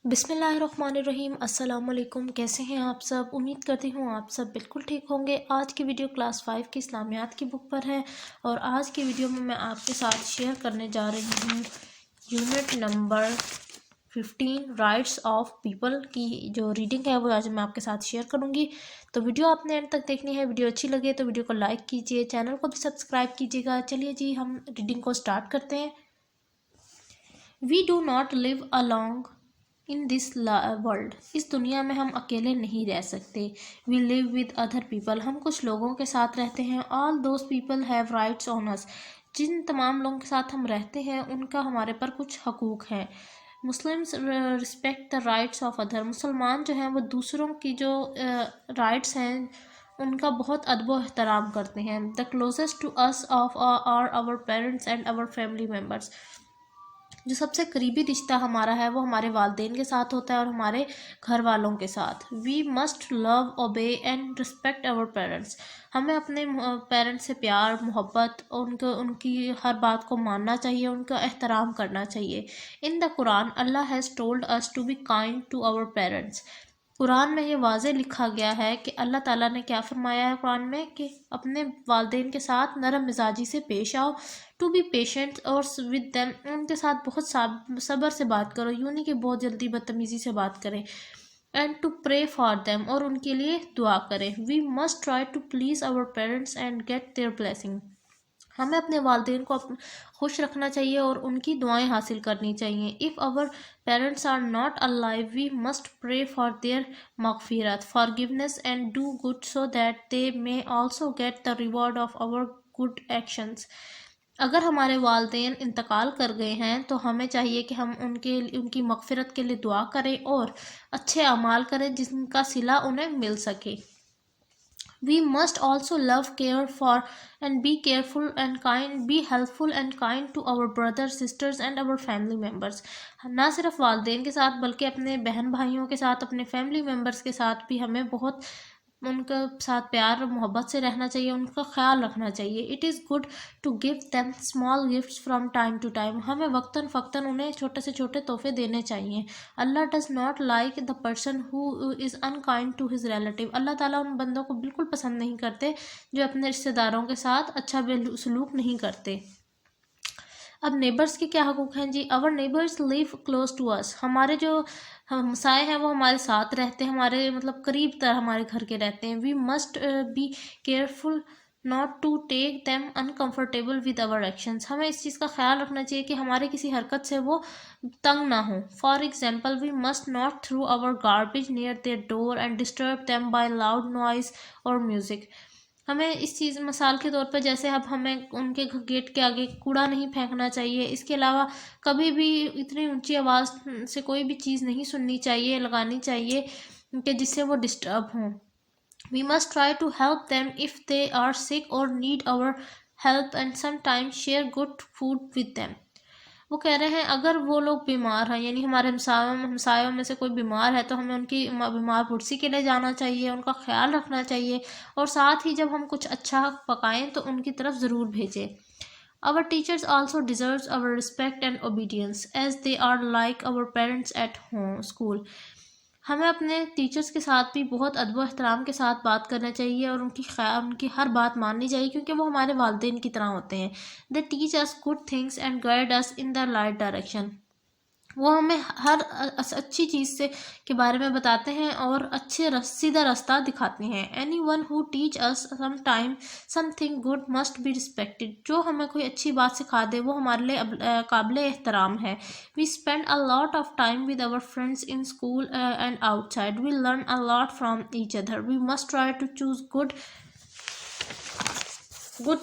بسم اللہ الرحمن الرحیم۔ السلام علیکم، کیسے ہیں آپ سب؟ امید کرتی ہوں آپ سب بالکل ٹھیک ہوں گے۔ آج کی ویڈیو کلاس 5 کی اسلامیات کی بک پر ہے اور آج کی ویڈیو میں آپ کے ساتھ شیئر کرنے جا رہی ہوں unit number 15 rights of people کی جو ریڈنگ ہے وہ آج میں آپ کے ساتھ شیئر کروں گی۔ تو ویڈیو آپ نے اینڈ تک دیکھنی ہے۔ ویڈیو اچھی لگے تو ویڈیو کو لائک کیجئے، چینل کو بھی سبسکرائب کیجئے گا۔ چلیے جی ہم ریڈنگ کو سٹارٹ کرتے ہیں۔ We do not live alone in this world. اس دنیا میں ہم اکیلے نہیں رہ سکتے۔ We live with other people. ہم کچھ لوگوں کے ساتھ رہتے ہیں۔ All those people have rights on us. جن تمام لوگوں کے ساتھ ہم رہتے ہیں ان کا ہمارے پر کچھ حقوق ہیں۔ Muslims respect the rights of others. مسلمان جو ہیں وہ دوسروں کی جو رائٹس ہیں ان کا بہت ادب و احترام کرتے ہیں۔ The closest to us are our parents and our family members. جو سب سے قریبی رشتہ ہمارا ہے وہ ہمارے والدین کے ساتھ ہوتا ہے اور ہمارے گھر والوں کے ساتھ۔ We must love, obey and respect our parents. ہمیں اپنے پیرنٹس سے پیار، محبت اور ان کی ہر بات کو ماننا چاہیے، ان کا احترام کرنا چاہیے۔ In the Quran, Allah has told us to be kind to our parents. قرآن میں یہ واضح لکھا گیا ہے کہ اللہ تعالیٰ نے کیا فرمایا ہے قرآن میں کہ اپنے والدین کے ساتھ نرم مزاجی سے پیش آؤ، ٹو بی پیشنٹ اور ود دیم، ان کے ساتھ بہت صبر سے بات کرو، یوں نہیں کہ بہت جلدی بدتمیزی سے بات کریں، and to pray for them, اور ان کے لیے دعا کریں۔ We must try to please our parents and get their blessing. ہمیں اپنے والدین کو خوش رکھنا چاہیے اور ان کی دعائیں حاصل کرنی چاہیے۔ If our parents are not alive, we must pray for their مغفرت، forgiveness and do good so that they may also get the reward of our good actions. اگر ہمارے والدین انتقال کر گئے ہیں تو ہمیں چاہیے کہ ہم ان کی مغفرت کے لیے دعا کریں اور اچھے اعمال کریں جن کا صلہ انہیں مل سکے۔ We must also love, care for and be careful and kind, be helpful and kind to our brothers, sisters and our family members. نہ صرف والدین کے ساتھ بلکہ اپنے بہن بھائیوں کے ساتھ، اپنے فیملی ممبرس کے ساتھ بھی ہمیں بہت ان کے ساتھ پیار اور محبت سے رہنا چاہیے، ان کا خیال رکھنا چاہیے۔ It is good to give them small gifts from time to time. ہمیں وقتاً فوقتاً انہیں چھوٹے سے چھوٹے تحفے دینے چاہیے۔ اللہ does not like the person who is unkind to his relative. اللہ تعالیٰ ان بندوں کو بالکل پسند نہیں کرتے جو اپنے رشتہ داروں کے ساتھ اچھا سلوک نہیں کرتے۔ اب نیبرز کے کیا حقوق ہیں جی؟ Our neighbors live close to us. ہمارے جو ہمسائے ہیں وہ ہمارے ساتھ رہتے ہیں، ہمارے قریب تر ہمارے گھر کے رہتے ہیں۔ We must be careful not to take them uncomfortable with our actions. ہمیں اس چیز کا خیال رکھنا چاہیے کہ ہمارے کسی حرکت سے وہ تنگ نہ ہوں۔ For example, we must not throw our garbage near their door and disturb them by loud noise or music. ہمیں اس چیز مثال کے طور پر جیسے اب ہمیں ان کے گیٹ کے آگے کوڑا نہیں پھینکنا چاہیے، اس کے علاوہ کبھی بھی اتنی اونچی آواز سے کوئی بھی چیز نہیں سننی چاہیے، لگانی چاہیے کہ جس سے وہ ڈسٹرب ہوں۔ We must try to help them if they are sick or need our help and sometimes share good food with them. وہ کہہ رہے ہیں اگر وہ لوگ بیمار ہیں، یعنی ہمارے ہمسایوں میں سے کوئی بیمار ہے تو ہمیں ان کی بیمار پرسی کے لیے جانا چاہیے، ان کا خیال رکھنا چاہیے اور ساتھ ہی جب ہم کچھ اچھا پکائیں تو ان کی طرف ضرور بھیجیں۔ Our teachers also deserve our respect and obedience as they are like our parents at home, school. ہمیں اپنے ٹیچرز کے ساتھ بھی بہت ادب و احترام کے ساتھ بات کرنا چاہیے اور ان کی ہر بات ماننی چاہیے کیونکہ وہ ہمارے والدین کی طرح ہوتے ہیں۔ They teach us good things and guide us in the right direction. وہ ہمیں ہر اچھی چیز کے بارے میں بتاتے ہیں اور اچھے سیدھا راستہ دکھاتے ہیں۔ Anyone who teach us something good must be respected. جو ہمیں کوئی اچھی بات سکھا دے وہ ہمارے لیے قابل احترام ہے۔ We spend a lot of time with our friends in school and outside. We learn a lot from each other. We must try to choose good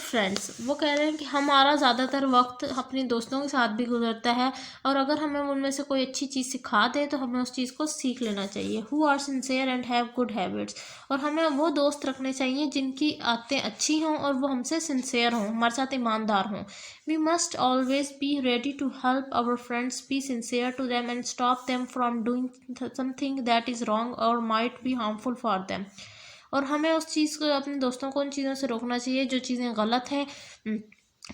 friends. وہ کہہ رہے ہیں کہ ہمارا زیادہ تر وقت اپنے دوستوں کے ساتھ بھی گزرتا ہے اور اگر ہمیں ان میں سے کوئی اچھی چیز سکھا دے تو ہمیں اس چیز کو سیکھ لینا چاہیے۔ Who are sincere and have good habits. اور ہمیں وہ دوست رکھنے چاہیے جن کی عادتیں اچھی ہوں اور وہ ہم سے سنسیئر ہوں، ہمارے ساتھ ایماندار ہوں۔ We must always be ready to help our friends, be sincere to them and stop them from doing something that is wrong or might be harmful for them. اور ہمیں اس چیز کو اپنے دوستوں کو ان چیزوں سے روکنا چاہیے جو چیزیں غلط ہیں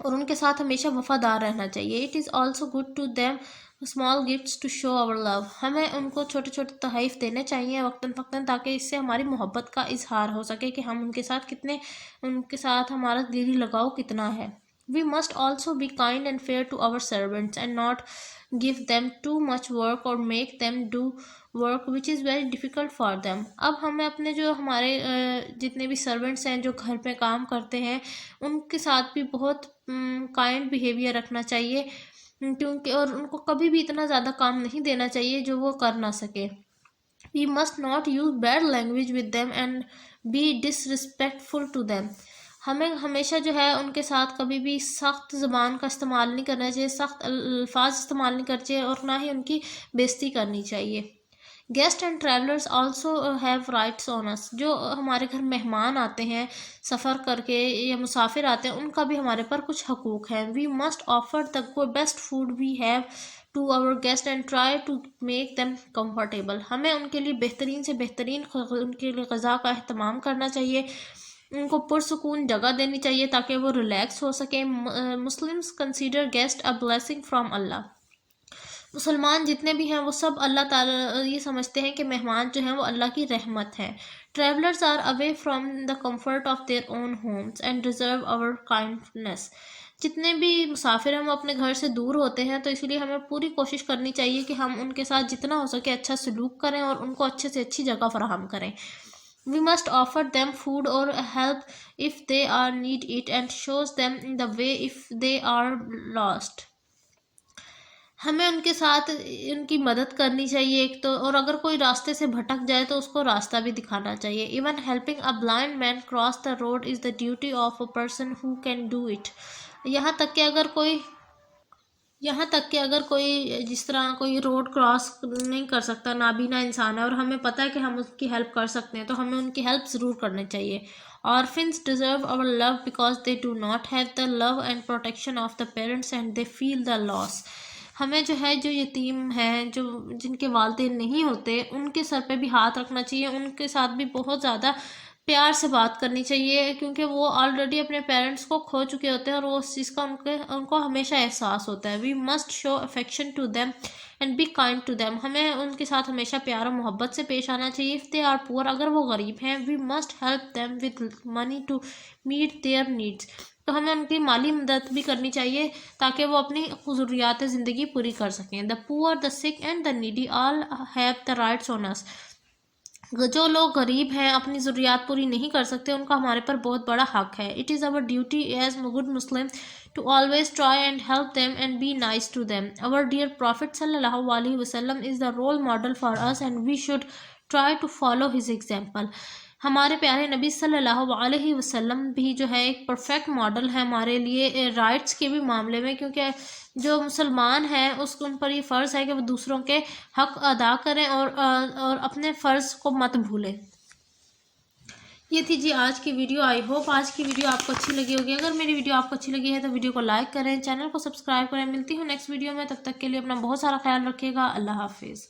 اور ان کے ساتھ ہمیشہ وفادار رہنا چاہیے۔ It is also good to them small gifts to show our love, ہمیں ان کو چھوٹے چھوٹے تحائف دینے چاہیے وقتاً فوقتاً، تاکہ اس سے ہماری محبت کا اظہار ہو سکے کہ ہم ان کے ساتھ ہمارا دلی لگاؤ کتنا ہے۔ We must also be kind and fair to our servants and not give them too much work or make them do work which is very difficult for them۔ اب ہمیں اپنے جو ہمارے جتنے بھی سرونٹس ہیں جو گھر پہ کام کرتے ہیں ان کے ساتھ بھی بہت کائنڈ بیہیویئر رکھنا چاہیے، کیونکہ اور ان کو کبھی بھی اتنا زیادہ کام نہیں دینا چاہیے جو وہ کر نہ سکے۔ We must not use bad language with them and be disrespectful to them۔ ہمیں ہمیشہ جو ہے ان کے ساتھ کبھی بھی سخت زبان کا استعمال نہیں کرنا چاہیے، سخت الفاظ استعمال نہیں کرنا چاہیے، اور نہ ہی ان کی بےزتی کرنی چاہیے۔ Guest and travellers also have rights on us, جو ہمارے گھر مہمان آتے ہیں سفر کر کے یا مسافر آتے ہیں، ان کا بھی ہمارے پر کچھ حقوق ہیں۔ We must offer the best food we have to our guest and try to make them comfortable, ہمیں ان کے لیے بہترین سے بہترین ان کے لیے غذا کا اہتمام کرنا چاہیے، ان کو پرسکون جگہ دینی چاہیے تاکہ وہ ریلیکس ہو سکیں۔ Muslims consider guest a blessing from Allah, مسلمان جتنے بھی ہیں وہ سب اللہ تعالیٰ یہ سمجھتے ہیں کہ مہمان جو ہیں وہ اللہ کی رحمت ہیں۔ Travellers are away from the comfort of their own homes and deserve our kindness, جتنے بھی مسافر ہیں وہ اپنے گھر سے دور ہوتے ہیں، تو اس لیے ہمیں پوری کوشش کرنی چاہیے کہ ہم ان کے ساتھ جتنا ہو سکے اچھا سلوک کریں اور ان کو اچھے سے اچھی جگہ فراہم کریں۔ We must offer them food or help if they are need it and shows them the way if they are lost۔ ہمیں ان کے ساتھ ان کی مدد کرنی چاہیے ایک تو، اور اگر کوئی راستے سے بھٹک جائے تو اس کو راستہ بھی دکھانا چاہیے۔ Even helping a blind man cross the road is the duty of a person who can do it۔ یہاں تک کہ اگر کوئی جس طرح کوئی روڈ کراس نہیں کر سکتا، نابینا انسان ہے، اور ہمیں پتہ ہے کہ ہم اس کی ہیلپ کر سکتے ہیں، تو ہمیں ان کی ہیلپ ضرور کرنی چاہیے۔ Orphans deserve our love because they do not have the love and protection of the parents and they feel the loss۔ ہمیں جو ہے جو یتیم ہیں، جو جن کے والدین نہیں ہوتے، ان کے سر پہ بھی ہاتھ رکھنا چاہیے، ان کے ساتھ بھی بہت زیادہ پیار سے بات کرنی چاہیے، کیونکہ وہ آلریڈی اپنے پیرنٹس کو کھو چکے ہوتے ہیں اور وہ اس چیز کا ان کو ہمیشہ احساس ہوتا ہے۔ We must show affection to them and be kind to them, ہمیں ان کے ساتھ ہمیشہ پیار و محبت سے پیش آنا چاہیے۔ اف دے آر پور، اگر وہ غریب ہیں، we must help them with money to meet their needs, تو ہمیں ان کی مالی مدد بھی کرنی چاہیے تاکہ وہ اپنی ضروریات زندگی پوری کر سکیں۔ دا poor, the sick and the needy all have the rights on us, جو لوگ غریب ہیں اپنی ضروریات پوری نہیں کر سکتے، ان کا ہمارے پر بہت بڑا حق ہے۔ It is our duty as good Muslim to always try and help them and be nice to them۔ Our dear Prophet صلی اللہ علیہ وسلم is the role model for us and we should try to follow his example۔ ہمارے پیارے نبی صلی اللہ علیہ وسلم بھی جو ہے ایک پرفیکٹ ماڈل ہے ہمارے لیے رائٹس کے بھی معاملے میں، کیونکہ جو مسلمان ہیں ان پر یہ فرض ہے کہ وہ دوسروں کے حق ادا کریں اور اپنے فرض کو مت بھولیں۔ یہ تھی جی آج کی ویڈیو۔ آئی ہوپ آج کی ویڈیو آپ کو اچھی لگی ہوگی۔ اگر میری ویڈیو آپ کو اچھی لگی ہے تو ویڈیو کو لائک کریں، چینل کو سبسکرائب کریں۔ ملتی ہوں نیکسٹ ویڈیو میں، تب تک کے لیے اپنا بہت سارا خیال رکھیے گا۔ اللہ حافظ۔